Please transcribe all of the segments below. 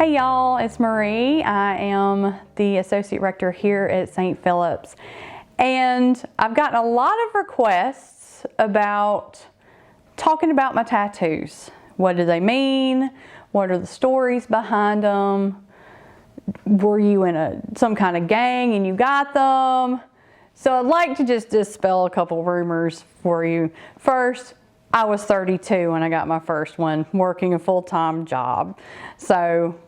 Hey y'all, it's Marie. I am the Associate Rector here at St. Philip's, and I've gotten a lot of requests about talking about my tattoos. What do they mean? What are the stories behind them? Were you in some kind of gang and you got them? So I'd like to just dispel a couple rumors for you. First, I was 32 when I got my first one, working a full-time job. So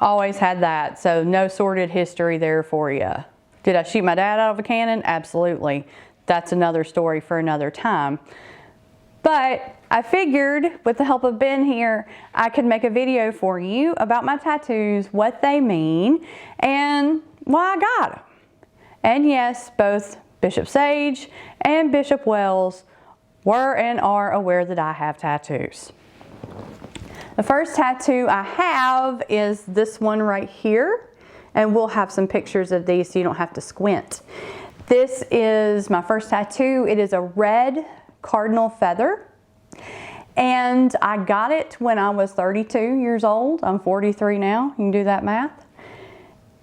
always had that. So no sordid history there for you. Did I shoot my dad out of a cannon? Absolutely. That's another story for another time. But I figured with the help of Ben here, I could make a video for you about my tattoos, what they mean, and why I got them. And yes, both Bishop Sage and Bishop Wells were and are aware that I have tattoos. The first tattoo I have is this one right here, and we'll have some pictures of these so you don't have to squint. This is my first tattoo. It is a red cardinal feather, and I got it when I was 32 years old. I'm 43 now. You can do that math.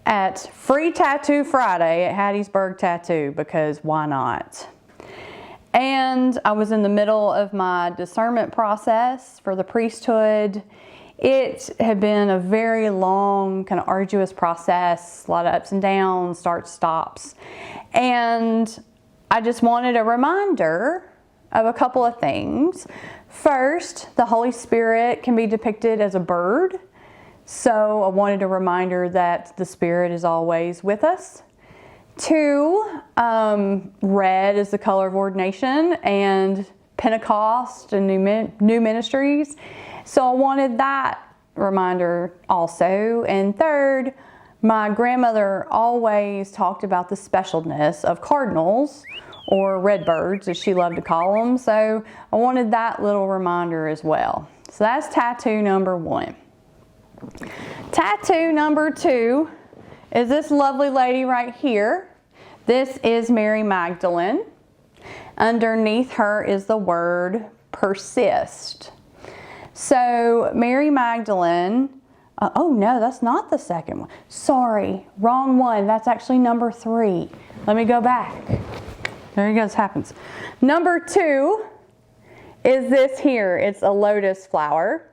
At Free Tattoo Friday at Hattiesburg Tattoo, because why not? And I was in the middle of my discernment process for the priesthood. It had been a very long, kind of arduous process, a lot of ups and downs, starts, stops. And I just wanted a reminder of a couple of things. First, the Holy Spirit can be depicted as a bird. So I wanted a reminder that the Spirit is always with us. Two, red is the color of ordination and Pentecost and new ministries. So I wanted that reminder also. And third, my grandmother always talked about the specialness of cardinals, or redbirds as she loved to call them. So I wanted that little reminder as well. So that's tattoo number one. Tattoo number two is this lovely lady right here. This is Mary Magdalene. Underneath her is the word persist. So Mary Magdalene, oh no, that's not the second one. Sorry, wrong one. That's actually number 3. Let me go back. There you go, this happens. Number 2 is this here. It's a lotus flower.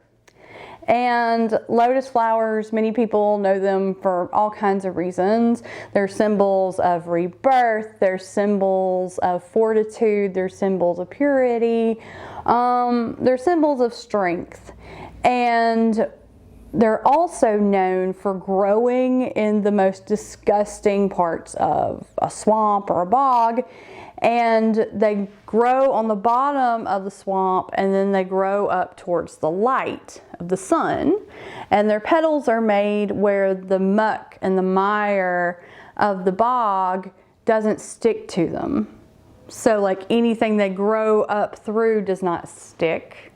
And lotus flowers, many people know them for all kinds of reasons. They're symbols of rebirth, they're symbols of fortitude, they're symbols of purity, they're symbols of strength. And they're also known for growing in the most disgusting parts of a swamp or a bog. And they grow on the bottom of the swamp, and then they grow up towards the light of the sun. And their petals are made where the muck and the mire of the bog doesn't stick to them. So like anything they grow up through does not stick.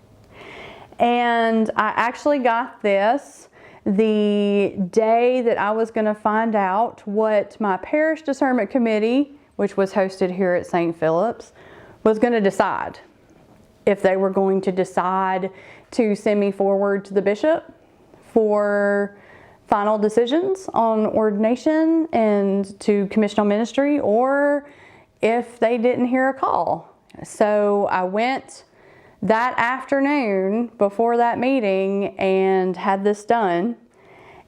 And I actually got this the day that I was going to find out what my parish discernment committee, which was hosted here at St. Philip's, was going to decide. If they were going to decide to send me forward to the bishop for final decisions on ordination and to commissional ministry, or if they didn't hear a call. So I went that afternoon before that meeting and had this done,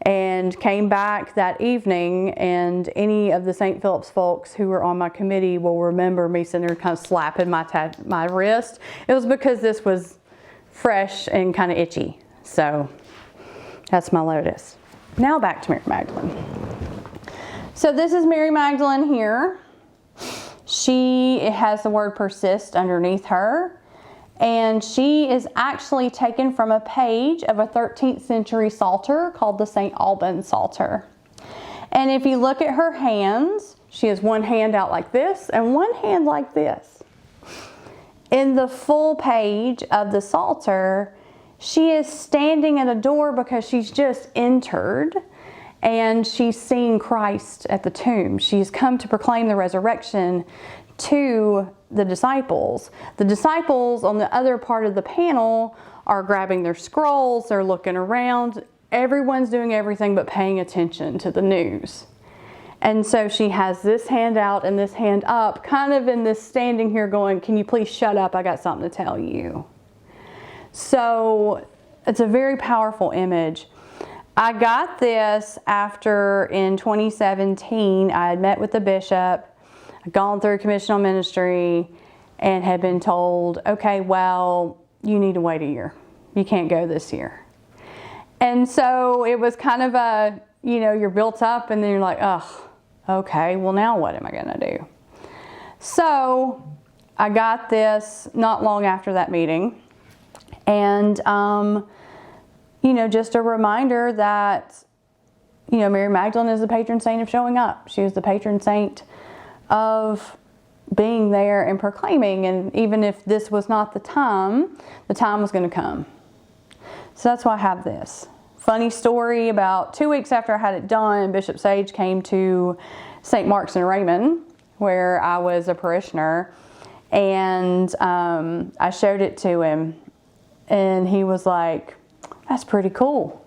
and came back that evening, and any of the St. Philip's folks who were on my committee will remember me sitting there kind of slapping my wrist. It was because this was fresh and kind of itchy. So that's my lotus. Now back to Mary Magdalene. So this is Mary Magdalene here. She has the word persist underneath her. And she is actually taken from a page of a 13th century Psalter called the St. Alban Psalter. And if you look at her hands, she has one hand out like this and one hand like this. In the full page of the Psalter, she is standing at a door because she's just entered, and she's seen Christ at the tomb. She's come to proclaim the resurrection to the disciples. The disciples on the other part of the panel are grabbing their scrolls, they're looking around. everyone's doing everything but paying attention to the news. And so she has this hand out and this hand up, kind of in this standing here going, can you please shut up? I got something to tell you. So it's a very powerful image. I got this after in 2017, I had met with the bishop, I'd gone through commissional ministry, and had been told, okay, well, you need to wait a year. You can't go this year. And so it was kind of a, you're built up and then you're like, oh, okay, well now what am I going to do? So I got this not long after that meeting. And, just a reminder that, Mary Magdalene is the patron saint of showing up. She is the patron saint of being there and proclaiming. And even if this was not the time was going to come. So that's why I have this. Funny story, about 2 weeks after I had it done, Bishop Sage came to St. Mark's in Raymond, where I was a parishioner, and I showed it to him, and he was like, that's pretty cool.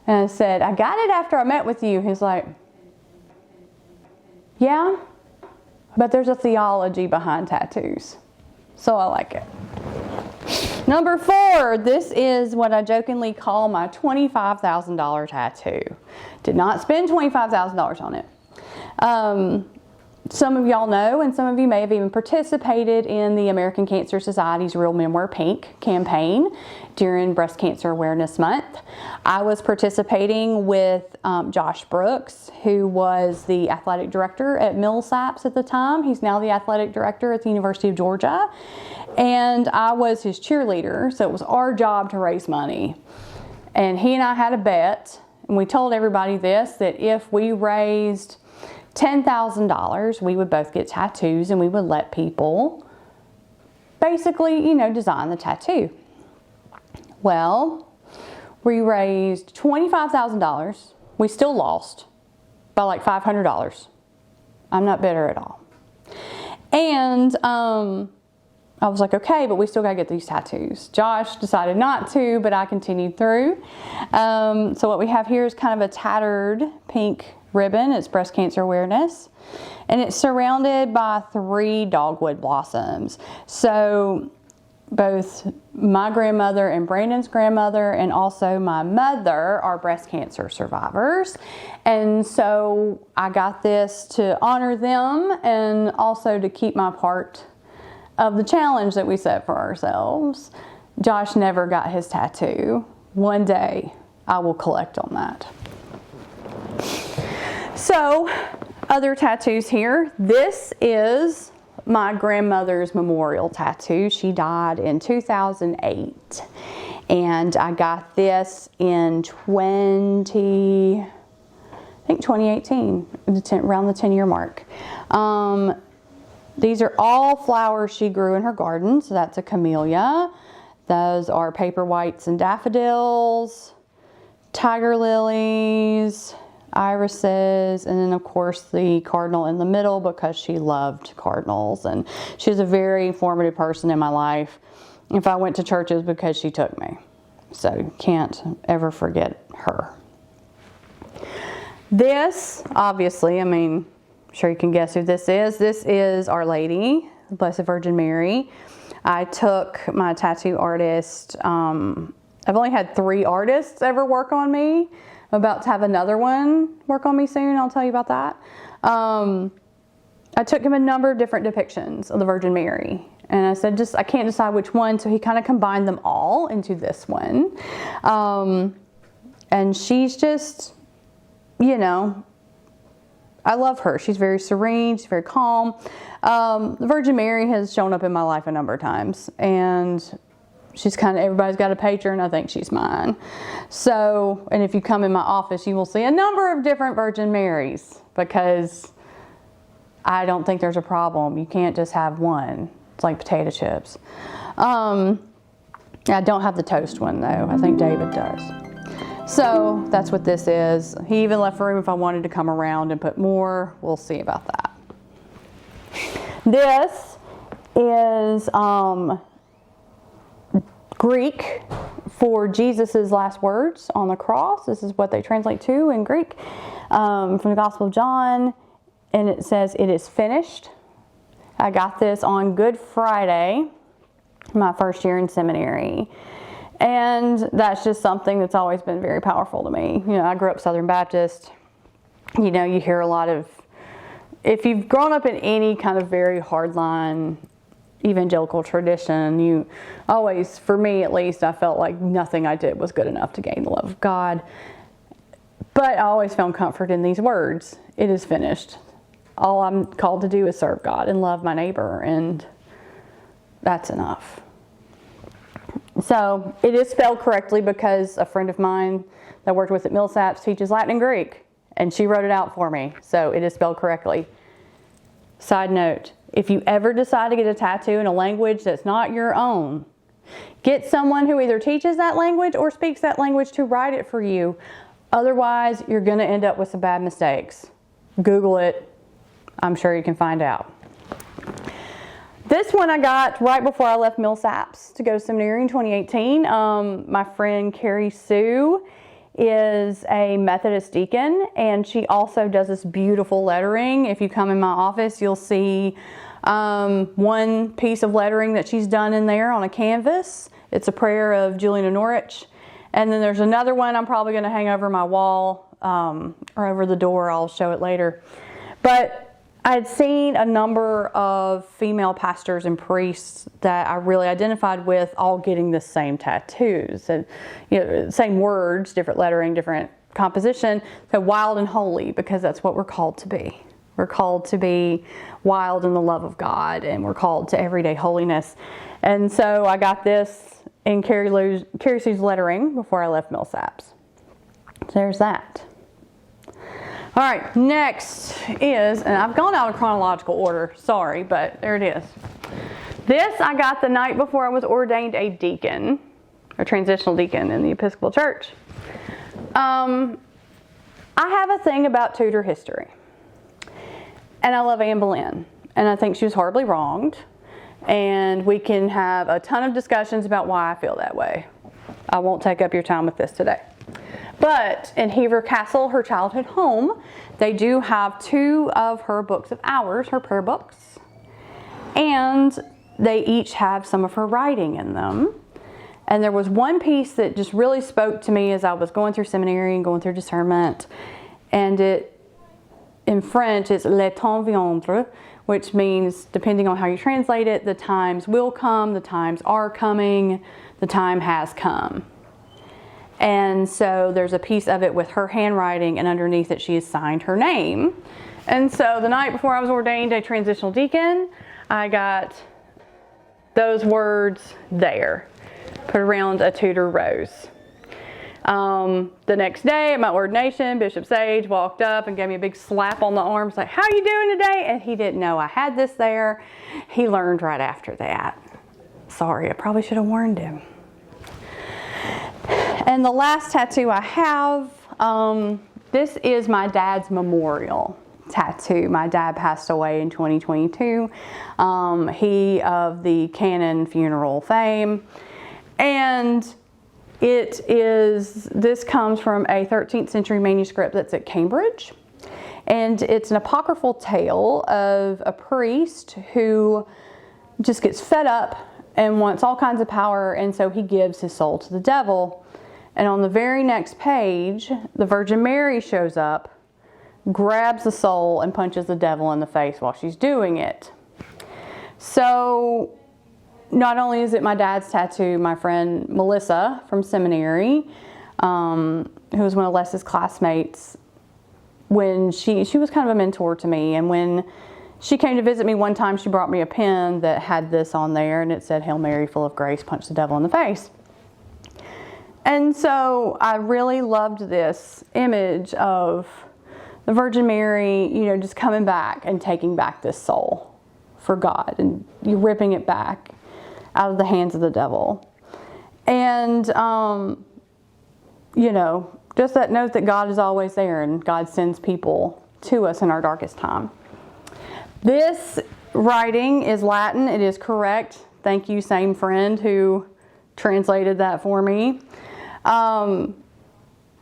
And I said, I got it after I met with you. He's like, yeah, but there's a theology behind tattoos, so I like it. Number 4, this is what I jokingly call my $25,000 tattoo. Did not spend $25,000 on it. Some of y'all know, and some of you may have even participated in the American Cancer Society's Real Men Wear Pink campaign during Breast Cancer Awareness Month. I was participating with Josh Brooks, who was the athletic director at Millsaps at the time. He's now the athletic director at the University of Georgia. And I was his cheerleader, so it was our job to raise money. And he and I had a bet, and we told everybody this, that if we raised $10,000, we would both get tattoos, and we would let people basically, design the tattoo. Well, we raised $25,000. We still lost by like $500. I'm not bitter at all. And I was like, okay, but we still got to get these tattoos. Josh decided not to, but I continued through. So what we have here is kind of a tattered pink ribbon. It's breast cancer awareness. And it's surrounded by 3 dogwood blossoms. So both my grandmother and Brandon's grandmother and also my mother are breast cancer survivors. And so I got this to honor them and also to keep my part of the challenge that we set for ourselves. Josh never got his tattoo. One day I will collect on that. So, other tattoos here. This is my grandmother's memorial tattoo. She died in 2008. And I got this in 2018, around the 10-year mark. These are all flowers she grew in her garden. So that's a camellia. Those are paper whites and daffodils, tiger lilies, irises, and then of course the cardinal in the middle, because she loved cardinals, and she was a very formative person in my life. If I went to church, it was because she took me. So can't ever forget her. This, obviously, I'm sure you can guess who this is. This is Our Lady, the Blessed Virgin Mary. I took my tattoo artist, I've only had 3 artists ever work on me. I'm about to have another one work on me soon. I'll tell you about that. I took him a number of different depictions of the Virgin Mary. And I said, I can't decide which one. So he kind of combined them all into this one. And she's just, I love her. She's very serene. She's very calm. The Virgin Mary has shown up in my life a number of times. And she's everybody's got a patron. I think she's mine. So, and if you come in my office, you will see a number of different Virgin Marys, because I don't think there's a problem. You can't just have one. It's like potato chips. I don't have the toast one though. I think David does. So that's what this is. He even left room if I wanted to come around and put more. We'll see about that. This is Greek for Jesus' last words on the cross. This is what they translate to in Greek from the Gospel of John. And it says, "It is finished." I got this on Good Friday, my first year in seminary. And that's just something that's always been very powerful to me. You know, I grew up Southern Baptist. You know, you hear a lot of, if you've grown up in any kind of very hardline evangelical tradition, you always, for me at least, I felt like nothing I did was good enough to gain the love of God. But I always found comfort in these words. It is finished. All I'm called to do is serve God and love my neighbor, and that's enough. So it is spelled correctly because a friend of mine that I worked with at Millsaps teaches Latin and Greek, and she wrote it out for me. So it is spelled correctly. Side note, if you ever decide to get a tattoo in a language that's not your own, get someone who either teaches that language or speaks that language to write it for you. Otherwise, you're going to end up with some bad mistakes. Google it. I'm sure you can find out. This one I got right before I left Millsaps to go to seminary in 2018. My friend Carrie Sue is a Methodist deacon, and she also does this beautiful lettering. If you come in my office, you'll see one piece of lettering that she's done in there on a canvas. It's a prayer of Julian of Norwich. And then there's another one I'm probably going to hang over my wall or over the door. I'll show it later. But I had seen a number of female pastors and priests that I really identified with all getting the same tattoos. And, you know, same words, different lettering, different composition. So wild and holy, because that's what we're called to be. We're called to be wild in the love of God, and we're called to everyday holiness. And so I got this in Carrie Sue's lettering before I left Millsaps. So there's that. All right, next is, and I've gone out of chronological order, sorry, but there it is. This I got the night before I was ordained a deacon, a transitional deacon in the Episcopal Church. I have a thing about Tudor history, and I love Anne Boleyn, and I think she was horribly wronged, and we can have a ton of discussions about why I feel that way. I won't take up your time with this today. But in Hever Castle, her childhood home, they do have 2 of her books of hours, her prayer books. And they each have some of her writing in them. And there was one piece that just really spoke to me as I was going through seminary and going through discernment. And it, in French, it's Le temps viendra, which means, depending on how you translate it, the times will come, the times are coming, the time has come. And so there's a piece of it with her handwriting, and underneath it she has signed her name. And so the night before I was ordained a transitional deacon, I got those words there, put around a Tudor rose. The next day at my ordination, Bishop Sage walked up and gave me a big slap on the arm, like, "How you doing today?" And he didn't know I had this there. He learned right after that. Sorry, I probably should have warned him. And the last tattoo I have, this is my dad's memorial tattoo. My dad passed away in 2022. He of the Canon funeral fame. And this comes from a 13th century manuscript that's at Cambridge. And it's an apocryphal tale of a priest who just gets fed up and wants all kinds of power, and so he gives his soul to the devil. And on the very next page, the Virgin Mary shows up, grabs the soul, and punches the devil in the face while she's doing it. So not only is it my dad's tattoo, my friend Melissa from seminary, who was one of Les's classmates, when she was kind of a mentor to me, and when she came to visit me one time, she brought me a pen that had this on there, and it said, "Hail Mary, full of grace, punch the devil in the face." And so I really loved this image of the Virgin Mary, you know, just coming back and taking back this soul for God, and you ripping it back out of the hands of the devil. And, you know, just that note that God is always there, and God sends people to us in our darkest time. This writing is Latin. It is correct. Thank you, same friend who translated that for me. I'm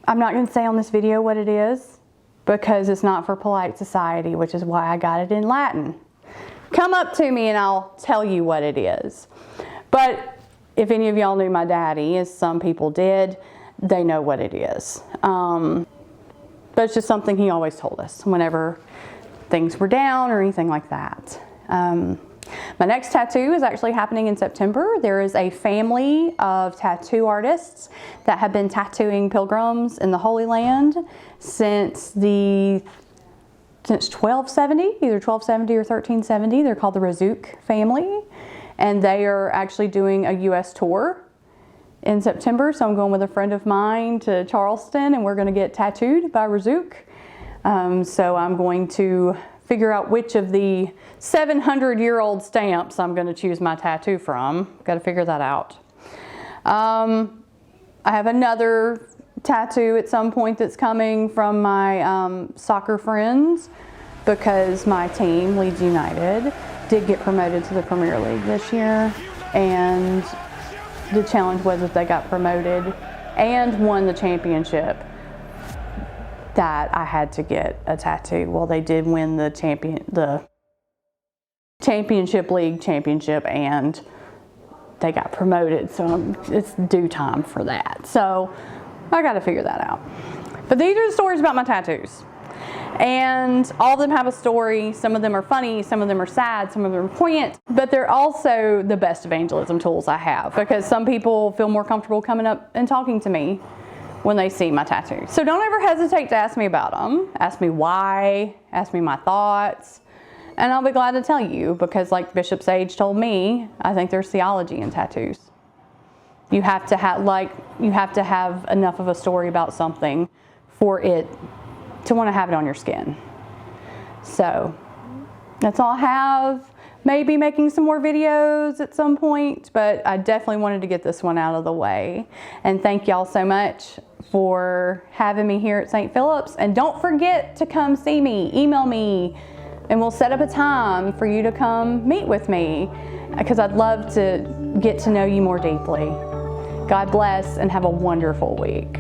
not going to say on this video what it is because it's not for polite society, which is why I got it in Latin. Come up to me and I'll tell you what it is. But if any of y'all knew my daddy, as some people did, they know what it is. But it's just something he always told us whenever things were down or anything like that. My next tattoo is actually happening in September. There is a family of tattoo artists that have been tattooing pilgrims in the Holy Land since 1270, either 1270 or 1370. They're called the Razook family, and they are actually doing a U.S. tour in September. So I'm going with a friend of mine to Charleston, and we're going to get tattooed by Razook. So I'm going to figure out which of the 700-year-old stamps I'm going to choose my tattoo from. Got to figure that out. I have another tattoo at some point that's coming from my soccer friends, because my team, Leeds United, did get promoted to the Premier League this year, and the challenge was that they got promoted and won the championship, that I had to get a tattoo. Well, they did win the Championship League championship, and they got promoted, so it's due time for that. So I got to figure that out. But these are the stories about my tattoos, and all of them have a story. Some of them are funny, some of them are sad, some of them are poignant, but they're also the best evangelism tools I have, because some people feel more comfortable coming up and talking to me when they see my tattoos. So don't ever hesitate to ask me about them. Ask me why, ask me my thoughts, and I'll be glad to tell you, because like Bishop Sage told me, I think there's theology in tattoos. You have to have enough of a story about something for it to want to have it on your skin. So that's all I have. Maybe making some more videos at some point, but I definitely wanted to get this one out of the way. And thank y'all so much for having me here at St. Philip's. And don't forget to come see me, email me, and we'll set up a time for you to come meet with me, because I'd love to get to know you more deeply. God bless and have a wonderful week.